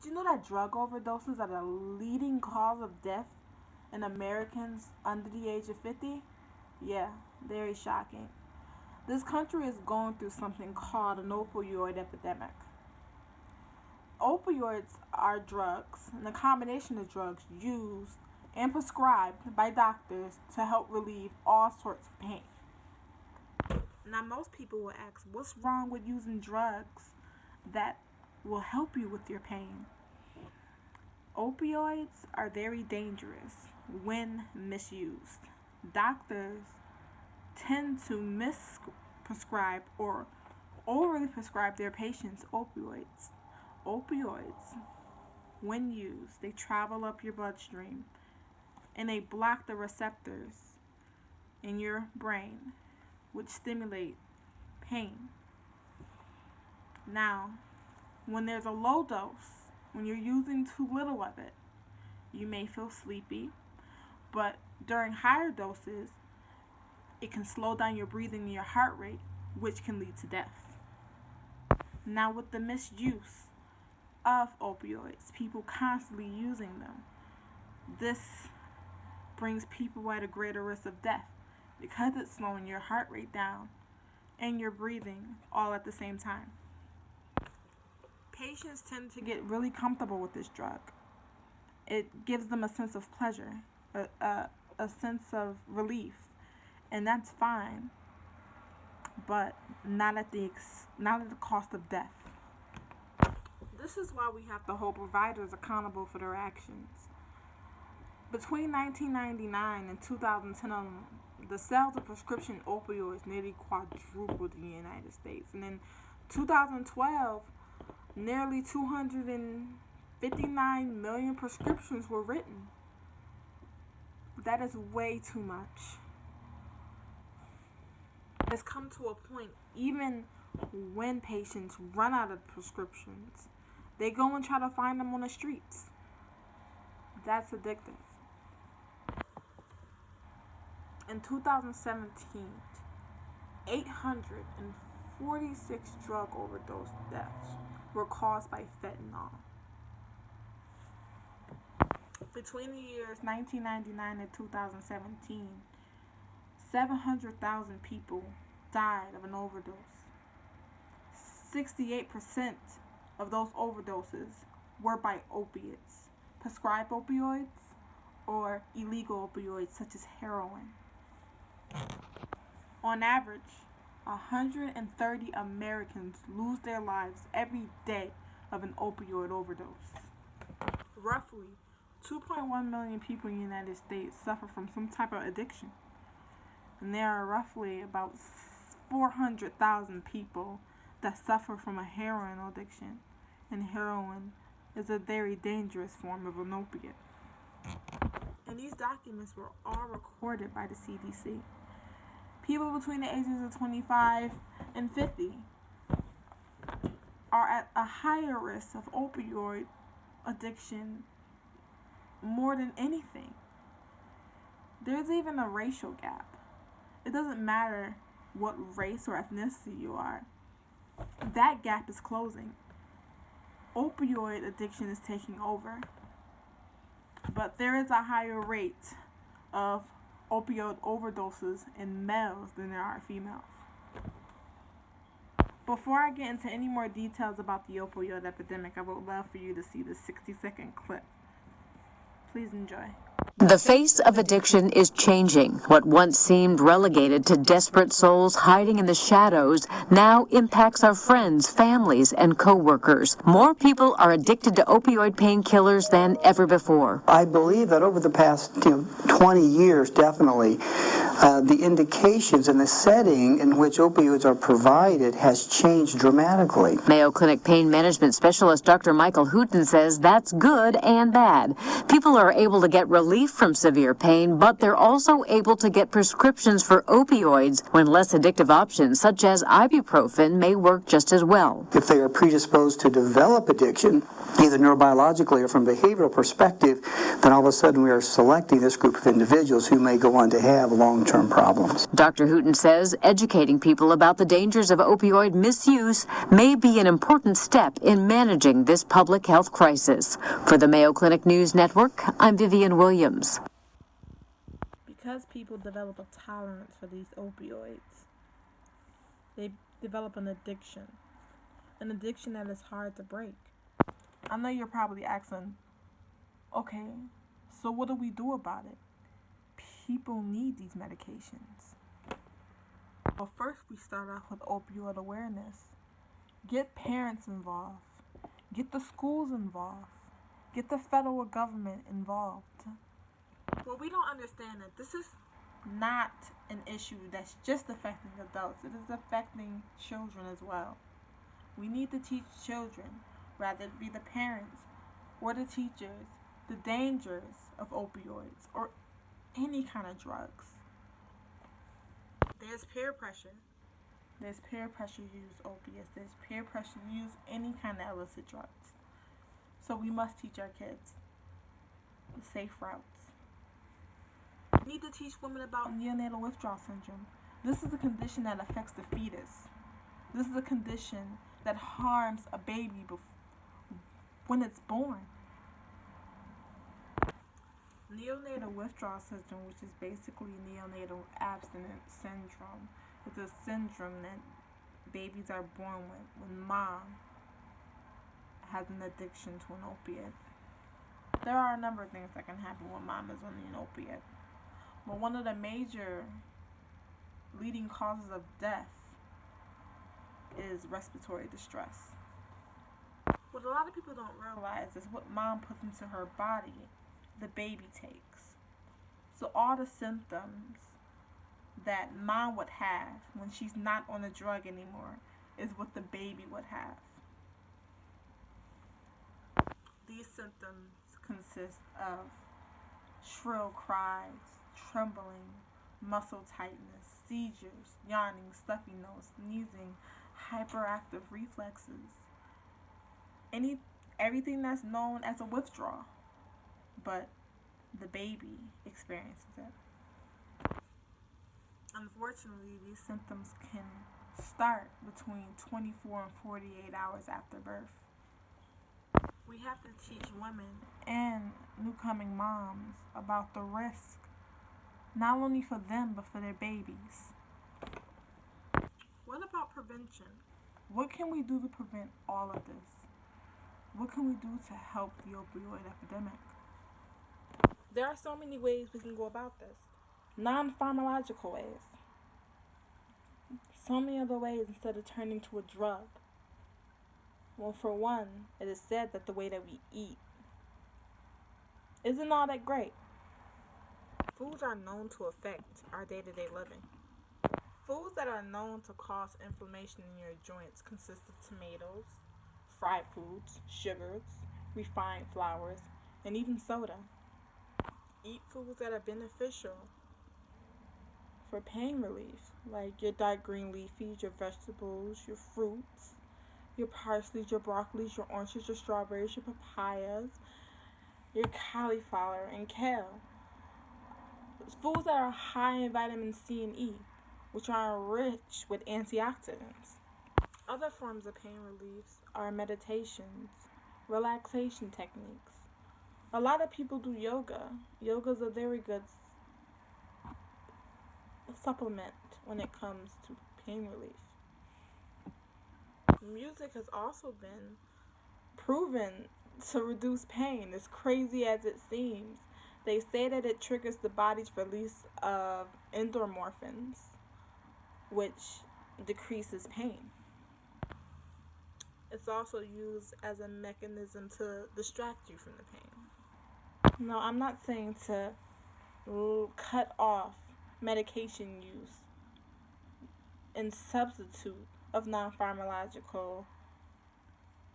Did you know that drug overdoses are the leading cause of death in Americans under the age of 50? Yeah, very shocking. This country is going through something called an opioid epidemic. Opioids are drugs, and a combination of drugs used and prescribed by doctors to help relieve all sorts of pain. Now, most people will ask, what's wrong with using drugs that will help you with your pain? Opioids are very dangerous when misused. Doctors tend to misprescribe or overly prescribe their patients opioids. Opioids, when used, they travel up your bloodstream and they block the receptors in your brain, which stimulate pain. Now, when there's a low dose, when you're using too little of it, you may feel sleepy, but during higher doses, it can slow down your breathing and your heart rate, which can lead to death. Now, with the misuse of opioids, people constantly using them, this brings people at a greater risk of death because it's slowing your heart rate down and your breathing all at the same time. Patients tend to get really comfortable with this drug. It gives them a sense of pleasure, a sense of relief, and that's fine, but not at the cost of death. This is why we have to hold providers accountable for their actions. Between 1999 and 2010 alone, the sales of prescription opioids nearly quadrupled in the United States. And in 2012, nearly 259 million prescriptions were written. That is way too much. It's come to a point, even when patients run out of prescriptions, they go and try to find them on the streets. That's addictive. In 2017, 846 drug overdose deaths were caused by fentanyl. Between the years 1999 and 2017, 700,000 people died of an overdose. 68% of those overdoses were by opiates, prescribed opioids, or illegal opioids such as heroin. On average, 130 Americans lose their lives every day of an opioid overdose. Roughly 2.1 million people in the United States suffer from some type of addiction. And there are roughly about 400,000 people that suffer from a heroin addiction. And heroin is a very dangerous form of an opiate. And these documents were all recorded by the CDC. People between the ages of 25 and 50 are at a higher risk of opioid addiction more than anything. There's even a racial gap. It doesn't matter what race or ethnicity you are. That gap is closing. Opioid addiction is taking over. But there is a higher rate of opioid overdoses in males than there are females. Before I get into any more details about the opioid epidemic, I would love for you to see this 60-second clip. Please enjoy. The face of addiction is changing. What once seemed relegated to desperate souls hiding in the shadows now impacts our friends, families, and co-workers. More people are addicted to opioid painkillers than ever before. I believe that over the past 20 years, definitely, the indications and the setting in which opioids are provided has changed dramatically. Mayo Clinic pain management specialist Dr. Michael Hooten says that's good and bad. People are able to get relief from severe pain, but they're also able to get prescriptions for opioids when less addictive options, such as ibuprofen, may work just as well. If they are predisposed to develop addiction, either neurobiologically or from a behavioral perspective, then all of a sudden we are selecting this group of individuals who may go on to have long-term long-term problems. Dr. Hooten says educating people about the dangers of opioid misuse may be an important step in managing this public health crisis. For the Mayo Clinic News Network, I'm Vivian Williams. Because people develop a tolerance for these opioids, they develop an addiction that is hard to break. I know you're probably asking, okay, so what do we do about it? People need these medications. Well, first we start off with opioid awareness. Get parents involved. Get the schools involved. Get the federal government involved. Well, we don't understand that this is not an issue that's just affecting adults. It is affecting children as well. We need to teach children, rather it be the parents or the teachers, the dangers of opioids or any kind of drugs. There's peer pressure. There's peer pressure to use opiates. There's peer pressure to use any kind of illicit drugs. So we must teach our kids the safe routes. We need to teach women about neonatal withdrawal syndrome. This is a condition that affects the fetus. This is a condition that harms a baby when it's born. Neonatal withdrawal syndrome, which is basically neonatal abstinence syndrome, it's a syndrome that babies are born with when mom has an addiction to an opiate. There are a number of things that can happen when mom is on an opiate. But one of the major leading causes of death is respiratory distress. What a lot of people don't realize is what mom puts into her body, the baby takes. So all the symptoms that mom would have when she's not on the drug anymore is what the baby would have. These symptoms consist of shrill cries, trembling, muscle tightness, seizures, yawning, stuffy nose, sneezing, hyperactive reflexes, everything that's known as a withdrawal, but the baby experiences it. Unfortunately, these symptoms can start between 24 and 48 hours after birth. We have to teach women and newcoming moms about the risk, not only for them, but for their babies. What about prevention? What can we do to prevent all of this? What can we do to help the opioid epidemic? There are so many ways we can go about this. Non-pharmacological ways. So many other ways instead of turning to a drug. Well, for one, it is said that the way that we eat isn't all that great. Foods are known to affect our day-to-day living. Foods that are known to cause inflammation in your joints consist of tomatoes, fried foods, sugars, refined flours, and even soda. Eat foods that are beneficial for pain relief, like your dark green leafies, your vegetables, your fruits, your parsley, your broccoli, your oranges, your strawberries, your papayas, your cauliflower, and kale. Foods that are high in vitamin C and E, which are rich with antioxidants. Other forms of pain reliefs are meditations, relaxation techniques. A lot of people do yoga. Yoga is a very good supplement when it comes to pain relief. Music has also been proven to reduce pain, as crazy as it seems. They say that it triggers the body's release of endorphins, which decreases pain. It's also used as a mechanism to distract you from the pain. No, I'm not saying to cut off medication use in substitute of non-pharmacological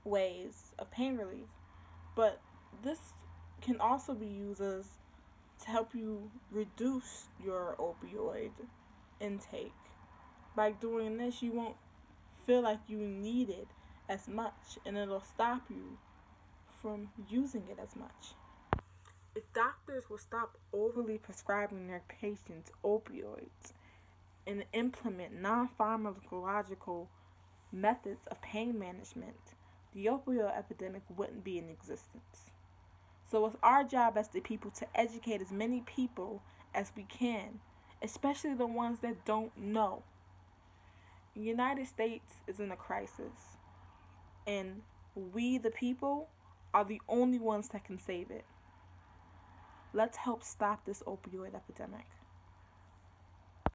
ways of pain relief, but this can also be used as to help you reduce your opioid intake. By doing this, you won't feel like you need it as much, and it'll stop you from using it as much. If doctors would stop overly prescribing their patients opioids and implement non-pharmacological methods of pain management, the opioid epidemic wouldn't be in existence. So it's our job as the people to educate as many people as we can, especially the ones that don't know. The United States is in a crisis, and we, the people, are the only ones that can save it. Let's help stop this opioid epidemic.